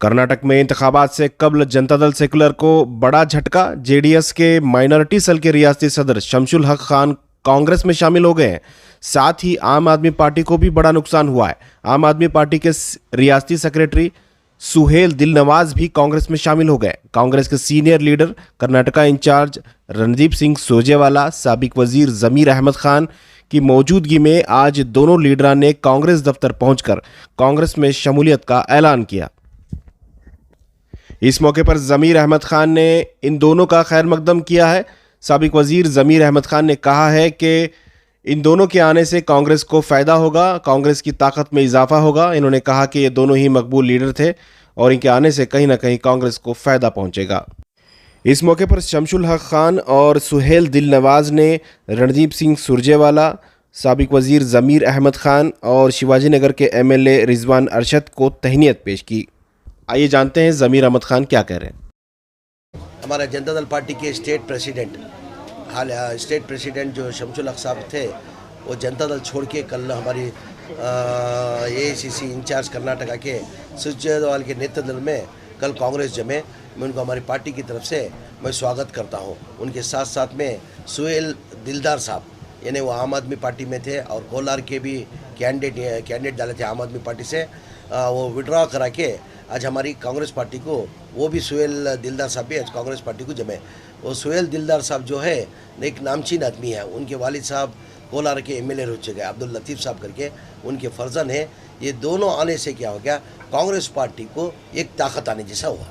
कर्नाटक में इंतखाबात से कबल जनता दल सेकुलर को बड़ा झटका। जेडीएस के माइनॉरिटी सेल के रियासती सदर शमशुल हक खान कांग्रेस में शामिल हो गए हैं। साथ ही आम आदमी पार्टी को भी बड़ा नुकसान हुआ है। आम आदमी पार्टी के रियासती सेक्रेटरी सुहेल दिलनवाज भी कांग्रेस में शामिल हो गए। कांग्रेस के senior leader Karnataka incharge Randeep Singh Surjewala, साबिक वजीर जमीर अहमद खान की मौजूदगी में आज दोनों लीडरां ने कांग्रेस दफ्तर पहुंचकर कांग्रेस में शमूलियत का ऐलान किया। इस मौके पर जमीर अहमद खान ने इन दोनों का खैर मकदम किया है। साबिक वजीर जमीर अहमद खान ने कहा है कि इन दोनों के आने से कांग्रेस को फ़ायदा होगा, कांग्रेस की ताकत में इजाफा होगा। इन्होंने कहा कि ये दोनों ही मकबूल लीडर थे और इनके आने से कहीं ना कहीं कांग्रेस को फ़ायदा पहुंचेगा। इस मौके पर शमशुल हक खान और सुहेल दिलनवाज ने रणदीप सिंह सुरजेवाला, साबिक वजीर जमीर अहमद खान और शिवाजी नगर के एमएलए रिजवान अरशद को तहनीत पेश की। आइए जानते हैं जमीर अहमद खान क्या कह रहे हैं। हमारा जनता दल पार्टी के स्टेट प्रेसिडेंट जो शमशुल हक साहब थे, वो जनता दल छोड़ के कल हमारी एआईसीसी इंचार्ज कर्नाटका के सुरजेवाला के नेतृत्व में कल कांग्रेस जमे। मैं उनको हमारी पार्टी की तरफ से मैं स्वागत करता हूं। उनके साथ साथ में सुहेल दिलदार साहब, यानी वो आम आदमी पार्टी में थे और कोलार के भी कैंडिडेट डाले थे आम आदमी पार्टी से, वो विड्रॉ करा के आज हमारी कांग्रेस पार्टी को, वो भी सुहेल दिलदार साहब भी आज कांग्रेस पार्टी को जमे। वो सुहेल दिलदार साहब जो है एक नामचीन आदमी है। उनके वालिद साहब कोलार के एमएलए रह चुके हैं, अब्दुल लतीफ़ साहब करके उनके फर्जन है। ये दोनों आने से क्या हो गया, कांग्रेस पार्टी को एक ताकत आने जैसा हुआ।